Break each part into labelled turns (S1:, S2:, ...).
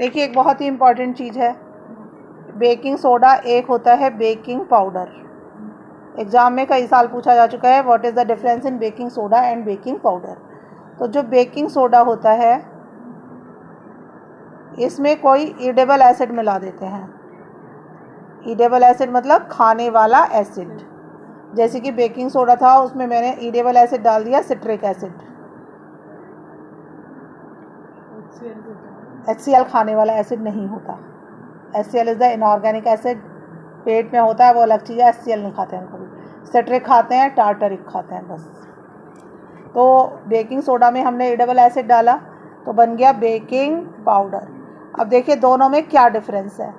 S1: देखिए एक बहुत ही इम्पॉर्टेंट चीज़ है, बेकिंग सोडा एक होता है बेकिंग पाउडर। एग्ज़ाम में कई साल पूछा जा चुका है, what is the difference in baking soda and baking powder. तो जो बेकिंग सोडा होता है इसमें कोई ईडेबल एसिड मिला देते हैं। ईडेबल एसिड मतलब खाने वाला एसिड। जैसे कि बेकिंग सोडा था, उसमें मैंने ईडेबल एसिड डाल दिया, सिट्रिक एसिड। HCl खाने वाला एसिड नहीं होता। HCl is the inorganic acid, पेट में होता है वो अलग चीज़ है। HCl नहीं खाते हैं कभी, सिट्रिक खाते हैं, टार्टरिक खाते हैं बस। तो बेकिंग सोडा में हमने ईडेबल एसिड डाला तो बन गया बेकिंग पाउडर। अब देखिए दोनों में क्या डिफरेंस है।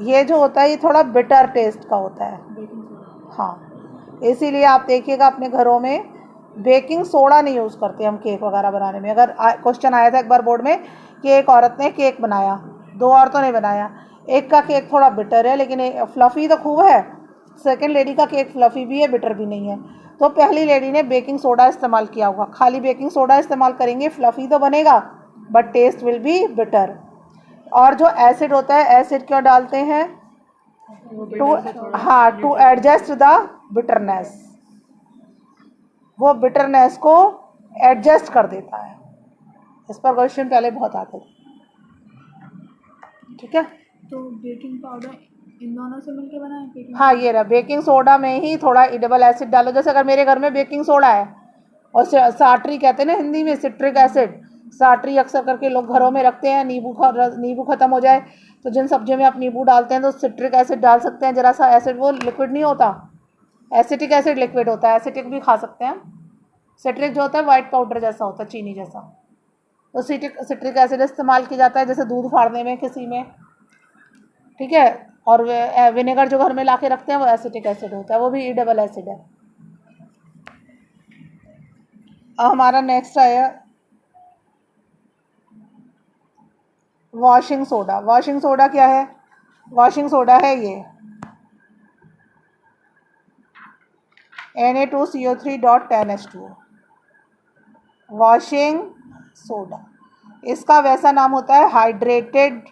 S1: ये जो होता है ये थोड़ा बिटर टेस्ट का होता है, हाँ, इसीलिए आप देखिएगा अपने घरों में बेकिंग सोडा नहीं यूज़ करते हम केक वगैरह बनाने में। अगर क्वेश्चन आया था एक बार बोर्ड में कि एक औरत ने केक बनाया, 2 औरतों ने बनाया, एक का केक थोड़ा बिटर है लेकिन फ्लफ़ी तो खूब है, सेकंड लेडी का केक फ्लफ़ी भी है बिटर भी नहीं है। तो पहली लेडी ने बेकिंग सोडा इस्तेमाल किया होगा। खाली बेकिंग सोडा इस्तेमाल करेंगे, फ्लफ़ी तो बनेगा but taste will be bitter. और जो एसिड होता है, एसिड क्यों डालते हैं? To adjust the bitterness. वो बिटरनेस को एडजस्ट कर देता है। इस पर क्वेश्चन पहले बहुत आते थे, ठीक है।
S2: तो बेकिंग पाउडर इन दोनों से मिलके बना है?
S1: हाँ, ये रहा। बेकिंग सोडा में ही थोड़ा ईडेबल एसिड डालो। जैसे अगर मेरे घर में बेकिंग सोडा है और साटरी कहते हैं ना हिंदी में, सिट्रिक एसिड, साटरी अक्सर करके लोग घरों में रखते हैं। नींबू ख़त्म हो जाए तो जिन सब्जियों में आप नींबू डालते हैं तो सिट्रिक एसिड डाल सकते हैं। जरा सा एसिड, वो लिक्विड नहीं होता, एसिटिक एसिड लिक्विड होता है। एसिटिक भी खा सकते हैं। सिट्रिक जो होता है वाइट पाउडर जैसा होता है, चीनी जैसा। तो सिट्रिक एसिड इस्तेमाल किया जाता है जैसे दूध फाड़ने में किसी में, ठीक है। और विनेगर जो घर में ला के रखते हैं वो एसिटिक एसिड होता है, वो भी ईडेबल एसिड है। अब हमारा नेक्स्ट आया वॉशिंग सोडा। वॉशिंग सोडा क्या है? वॉशिंग सोडा है ये Na2CO3.10H2O, वॉशिंग सोडा। इसका वैसा नाम होता है हाइड्रेटेड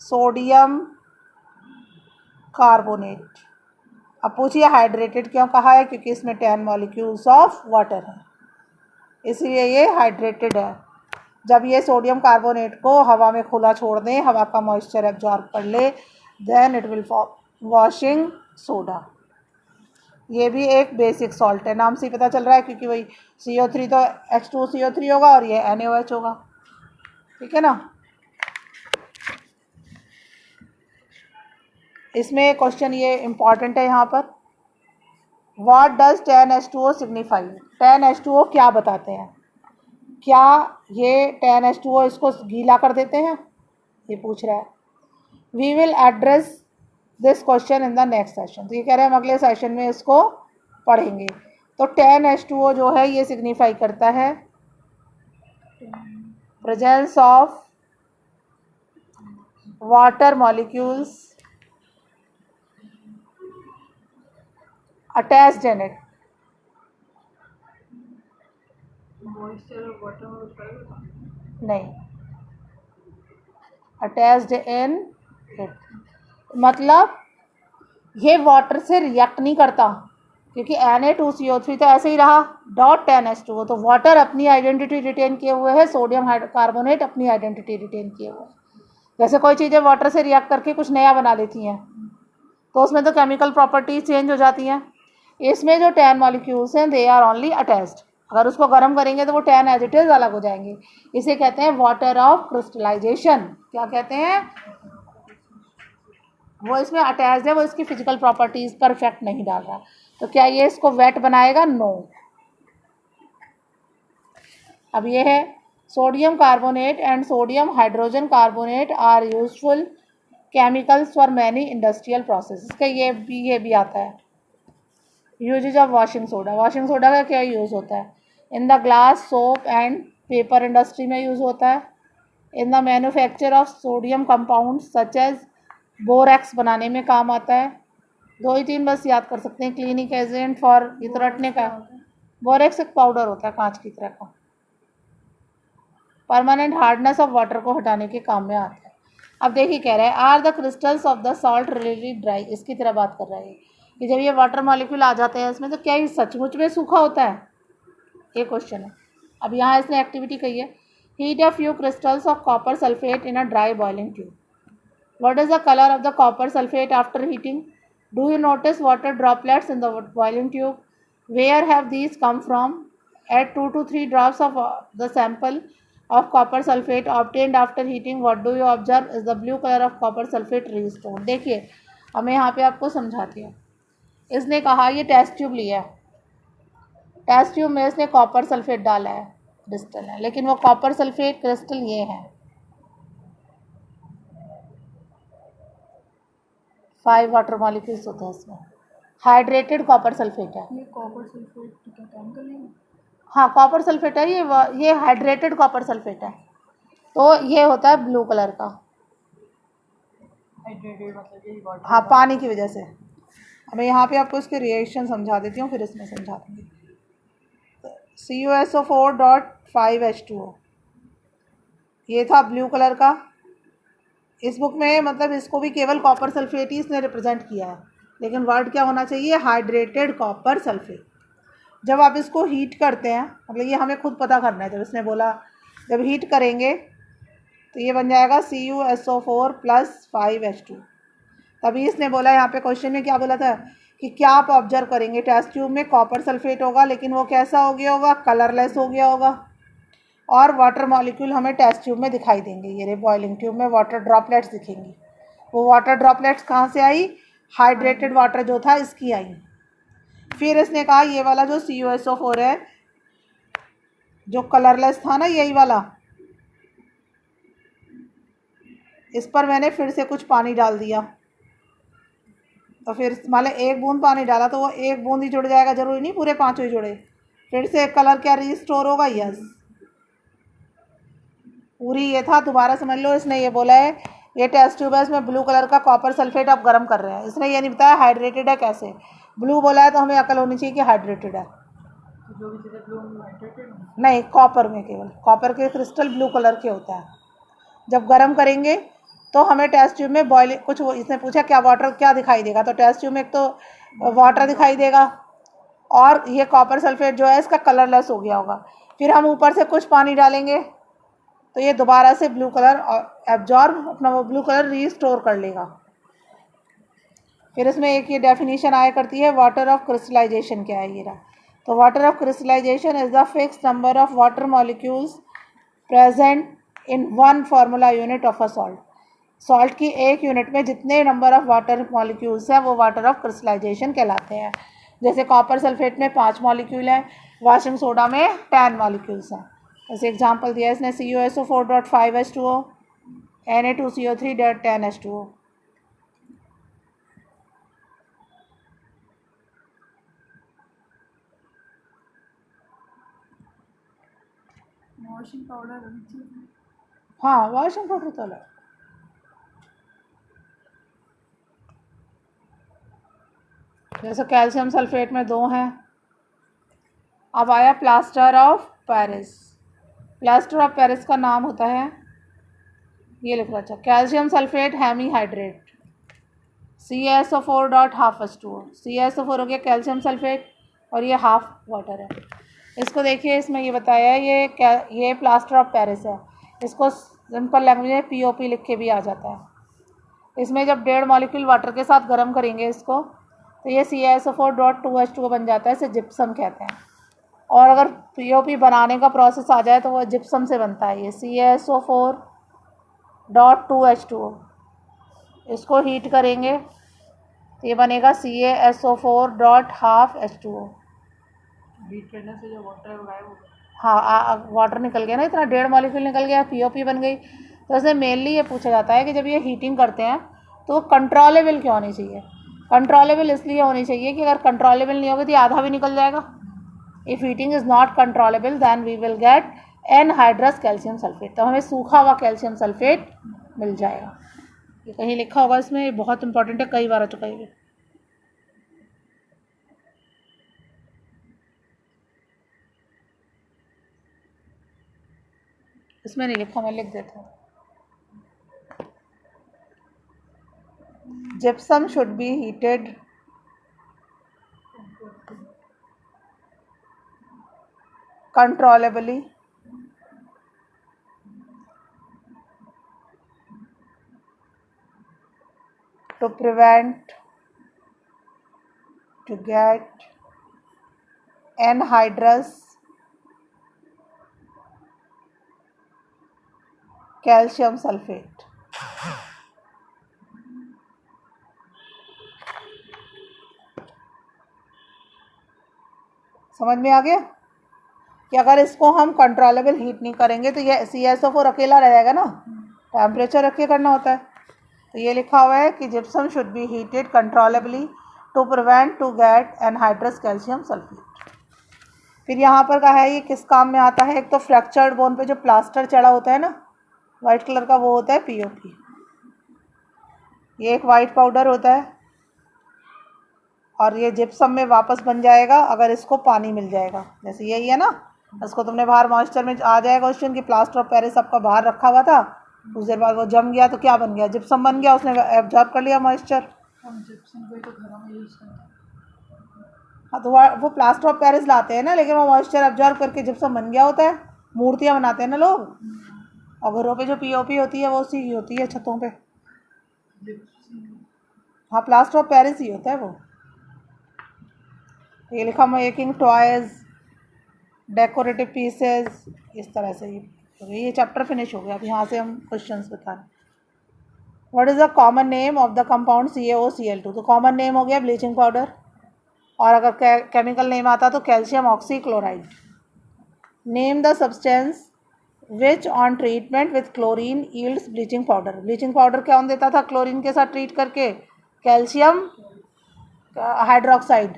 S1: सोडियम कार्बोनेट। अब पूछिए हाइड्रेटेड क्यों कहा है? क्योंकि इसमें 10 मॉलिक्यूल्स ऑफ वाटर है, इसलिए ये हाइड्रेटेड है। जब ये सोडियम कार्बोनेट को हवा में खुला छोड़ दें, हवा का मॉइस्चर एब्जॉर्ब कर ले, then it will form washing soda. ये भी एक बेसिक सॉल्ट है, नाम से ही पता चल रहा है, क्योंकि वही CO3 तो H2CO3 होगा और ये NaOH होगा, ठीक है ना। इसमें क्वेश्चन ये इम्पॉर्टेंट है यहाँ पर, what does 10H2O signify? 10H2O क्या बताते हैं? क्या ये 10H2O इसको गीला कर देते हैं? ये पूछ रहा है। We will address this question in the next session. तो ये कह रहे हैं हम अगले सेशन में इसको पढ़ेंगे। तो 10H2O जो है ये सिग्निफाई करता है presence of water molecules attached in it. नहीं, अटैच्ड इन इट मतलब ये वाटर से रिएक्ट नहीं करता, क्योंकि Na2CO3 तो ऐसे ही रहा डॉट 10H2O। तो वाटर अपनी आइडेंटिटी रिटेन किए हुए है, सोडियम कार्बोनेट अपनी आइडेंटिटी रिटेन किए हुए है। वैसे कोई चीज़ें वाटर से रिएक्ट करके कुछ नया बना लेती हैं तो उसमें तो केमिकल प्रॉपर्टीज चेंज हो जाती हैं। इसमें जो 10 मॉलिक्यूल्स हैं दे आर ओनली अटैच्ड। अगर उसको गर्म करेंगे तो वो 10 एज इट इज अलग हो जाएंगे। इसे कहते हैं वाटर ऑफ क्रिस्टलाइजेशन। क्या कहते हैं? वो इसमें अटैच्ड है, वो इसकी फिजिकल प्रॉपर्टीज पर इफेक्ट नहीं डाल रहा। तो क्या ये इसको वेट बनाएगा? नो। अब ये है sodium carbonate and sodium hydrogen carbonate are useful chemicals for many industrial process. इसका ये भी आता है uses of washing soda. Washing soda का क्या यूज़ होता है? In the glass, soap and paper industry में यूज़ होता है। In the manufacture of sodium compound such as borax बनाने में काम आता है। 2 ही 3 बस याद कर सकते हैं। क्लीनिक एजेंट फॉर ये तो रटने का। बोरेक्स एक पाउडर होता है कांच की तरह का। परमानेंट हार्डनेस ऑफ वाटर को हटाने के काम में आता है। अब देखिए कह रहा है are the crystals of the salt really dry, इसकी तरह बात कर रहा है कि जब ये वाटर मॉलिक्यूल आ जाते हैं इसमें तो क्या ये सचमुच में सूखा होता है, ये क्वेश्चन है। अब यहाँ इसने एक्टिविटी कही है, heat a few crystals of copper sulphate in a dry boiling tube, what is the colour of the copper sulphate after heating, do you notice water droplets in the boiling tube, where have these come from, add 2 to 3 drops of the sample of copper sulfate obtained after heating, what do you observe is the blue color of copper sulfate restored। देखिए अब मैं यहाँ पे आपको समझाती हूँ। इसने कहा ये टेस्ट ट्यूब लिया है, टेस्ट ट्यूब में इसने कॉपर सल्फेट डाला है, क्रिस्टल है, लेकिन वो कॉपर सल्फेट क्रिस्टल ये है 5 वाटर मॉलिक्यूल्स होते हैं इसमें, हाइड्रेटेड कॉपर सल्फेट है।
S2: ये कॉपर सल्फेट क्या केमिकल है?
S1: हाँ कॉपर सल्फेट है ये हाइड्रेटेड कॉपर सल्फेट है, तो ये होता है ब्लू कलर का।
S2: हाइड्रेटेड मतलब ये वाटर?
S1: हाँ पानी की वजह से। अब मैं यहाँ पे आपको इसके रिएक्शन समझा देती हूँ, फिर इसमें समझा दूँगी। CuSO4.5H2O ये था ब्लू कलर का। इस बुक में मतलब इसको भी केवल कॉपर सल्फेट ही इसने रिप्रेजेंट किया है, लेकिन वर्ड क्या होना चाहिए, हाइड्रेटेड कॉपर सल्फेट। जब आप इसको हीट करते हैं, मतलब ये हमें खुद पता करना है, जब इसने बोला जब हीट करेंगे तो ये बन जाएगा CuSO4+5H2। तभी इसने बोला यहाँ पे क्वेश्चन में क्या बोला था कि क्या आप ऑब्जर्व करेंगे, टेस्ट ट्यूब में कॉपर सल्फेट होगा, लेकिन वो कैसा हो गया होगा, कलरलेस हो गया होगा, और वाटर मॉलिक्यूल हमें टेस्ट ट्यूब में दिखाई देंगे। ये बॉइलिंग ट्यूब में वाटर ड्रॉपलेट्स दिखेंगी। वो वाटर ड्रॉपलेट्स कहाँ से आई, हाइड्रेटेड वाटर जो था इसकी आई। फिर इसने कहा ये वाला जो CuSO4 है जो कलरलेस था ना, यही वाला, इस पर मैंने फिर से कुछ पानी डाल दिया, तो फिर मान लें 1 बूंद पानी डाला तो वो 1 बूंद ही जुड़ जाएगा, जरूरी नहीं पूरे 5 ही जुड़े। फिर से कलर क्या रिस्टोर होगा, यस। पूरी ये था, दोबारा समझ लो। इसने ये बोला है ये टेस्ट ट्यूब है, इसमें ब्लू कलर का कॉपर सल्फेट आप गर्म कर रहे हैं। इसने ये नहीं बताया हाइड्रेटेड है कैसे, ब्लू बोला है तो हमें अकल होनी चाहिए कि हाइड्रेटेड है।
S2: जो भी चीज़ें ब्लू हाइड्रेटेड
S1: नहीं, कॉपर में केवल कॉपर के क्रिस्टल ब्लू कलर के होता है। जब गर्म करेंगे तो हमें टेस्ट ट्यूब में बॉयल कुछ, वो इसने पूछा क्या वाटर क्या दिखाई देगा, तो टेस्ट ट्यूब में एक तो वाटर दिखाई देगा, और ये कॉपर सल्फेट जो है इसका कलरलेस हो गया होगा। फिर हम ऊपर से कुछ पानी डालेंगे तो ये दोबारा से ब्लू कलर एब्जॉर्ब अपना वो ब्लू कलर रीस्टोर कर लेगा। फिर इसमें एक ये डेफिनेशन आया करती है वाटर ऑफ क्रिस्टलाइजेशन, क्या है ये रहा। तो water of crystallisation is the fixed number of water molecules present in 1 formula unit of a salt. Salt की 1 यूनिट में जितने नंबर ऑफ वाटर मॉलिक्यूल्स हैं वो वाटर ऑफ क्रिस्टलाइजेशन कहलाते हैं। जैसे कॉपर सल्फेट में 5 मॉलिक्यूल हैं, वाशिंग सोडा में 10 मॉलिक्यूल्स हैं। जैसे एग्जांपल दिया है इसने CuSO4.5H2O, Na2CO3.10H2O।
S2: Washing powder?
S1: हाँ वॉशिंग पाउडर तो अलग। जैसे कैल्शियम सल्फेट में 2 हैं। अब आया plaster of Paris. Plaster of Paris का नाम होता है, ये लिख रहा था, calcium sulphate Hemy hydrate CaSO4.5H2O। CaSO4 हो गया कैल्शियम सल्फेट और ये हाफ वाटर है। इसको देखिए इसमें ये बताया है ये प्लास्टर ऑफ पेरिस है। इसको सिंपल लैंग्वेज में POP लिख के भी आ जाता है। इसमें जब 1.5 मॉलिक्यूल वाटर के साथ गर्म करेंगे इसको तो ये CaSO4.2H2O बन जाता है, इसे जिप्सम कहते हैं। और अगर POP बनाने का प्रोसेस आ जाए तो वो जिप्सम से बनता है, ये CaSO4.2H2O। इसको हीट करेंगे तो ये बनेगा CaSO4.5H2O।
S2: हीट करने से जो वाटर है वो गायब हो गया।
S1: हाँ वाटर निकल गया ना, इतना 1.5 मॉलिक्यूल निकल गया, POP बन गई। तो इसमें मेनली ये पूछा जाता है कि जब ये हीटिंग करते हैं तो कंट्रोलेबल क्यों होनी चाहिए। कंट्रोलेबल इसलिए होनी चाहिए कि अगर कंट्रोलेबल नहीं होगी तो आधा भी निकल जाएगा। If heating is not controllable than we will get anhydrous calcium sulphate, तो हमें सूखा हुआ कैल्शियम सल्फेट मिल जाएगा। ये कहीं लिखा होगा इसमें, ये बहुत इंपॉर्टेंट है, कई बार आ चुका है ये। इसमें नहीं लिखा, मैं लिख देता हूँ. Gypsum should be heated controllably to get anhydrous calcium sulfate. समझ में आ गया कि अगर इसको हम कंट्रोलेबल हीट नहीं करेंगे तो ये CSO4 अकेला रहेगा ना, टेम्परेचर रख के करना होता है. तो ये लिखा हुआ है कि gypsum should be heated controllably to prevent to get anhydrous calcium sulphate. फिर यहाँ पर कहा है ये किस काम में आता है. एक तो फ्रैक्चर्ड बोन पे जो प्लास्टर चढ़ा होता है ना वाइट कलर का, वो होता है POP. ये एक वाइट पाउडर होता है और ये जिप्सम में वापस बन जाएगा अगर इसको पानी मिल जाएगा. जैसे यही है ना, इसको तुमने बाहर मॉइस्चर में आ जाएगा क्वेश्चन कि प्लास्टर ऑफ पेरिस आपका बाहर रखा हुआ था, कुछ देर बाद वो जम गया तो क्या बन गया, जिप्सम बन गया, उसने एब्जॉर्ब कर लिया मॉइस्चर.
S2: हम जिप्सम को तो घरों में यूज़ करते हैं.
S1: हाँ तो वो प्लास्टर ऑफ पेरिस लाते हैं ना, लेकिन वो मॉइस्चर एब्जॉर्ब करके जिप्सम बन गया होता है. मूर्तियाँ बनाते हैं ना लोग, और घरों पे जो POP होती है वो उसी की होती है छतों पे. हाँ प्लास्टर ऑफ पेरिस ही होता है वो. ये लिखा मेकिंग टॉयज, डेकोरेटिव पीसेस, इस तरह से. ये चैप्टर फिनिश हो गया. अब यहाँ से हम क्वेश्चंस बता रहे हैं. What is the common name of the compound CaOCl2. तो कॉमन नेम हो गया ब्लीचिंग पाउडर, और अगर केमिकल नेम आता तो calcium oxychloride. Name the substance which on treatment with chlorine yields bleaching powder. Bleaching powder क्या देता था क्लोरीन के साथ ट्रीट करके? Calcium hydroxide.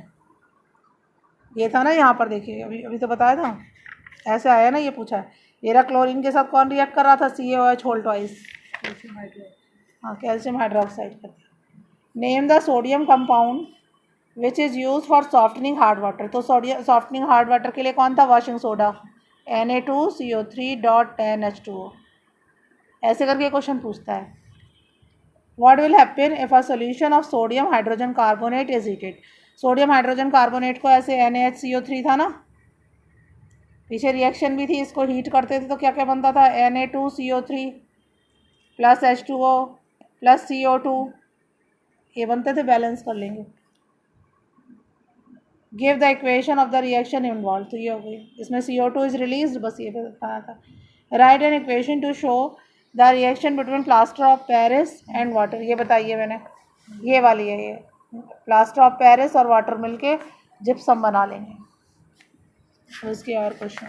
S1: ये था ना यहाँ पर, देखिए अभी तो बताया था, ऐसे आया ना, ये पूछा है. ये रहा क्लोरीन के साथ कौन रिएक्ट कर रहा था? CaOH whole twice. हाँ कैल्शियम हाइड्रोक्साइड कर दिया. Name the sodium compound which is use for softening hard water. तो सॉफ्टनिंग हार्ड वाटर के लिए कौन था? Washing soda, Na2CO3.10H2O. ऐसे करके क्वेश्चन पूछता है. What will happen if a solution of sodium hydrogen carbonate is heated. Sodium hydrogen carbonate को ऐसे NaHCO3 था ना, पीछे रिएक्शन भी थी, इसको हीट करते थे तो क्या क्या बनता था? Na2CO3 plus H2O plus CO2, ये बनते थे. बैलेंस कर लेंगे. Give the equation of the reaction involve. तो ये हो गई, इसमें CO2 इज रिलीज, बस ये बताना था. Right an equation two show the reaction between plaster of Paris and water. ये बताइए मैंने, ये वाली है. ये प्लास्टर ऑफ पेरिस और वाटर मिलके जिप्सम बना लेंगे. उसके और क्वेश्चन.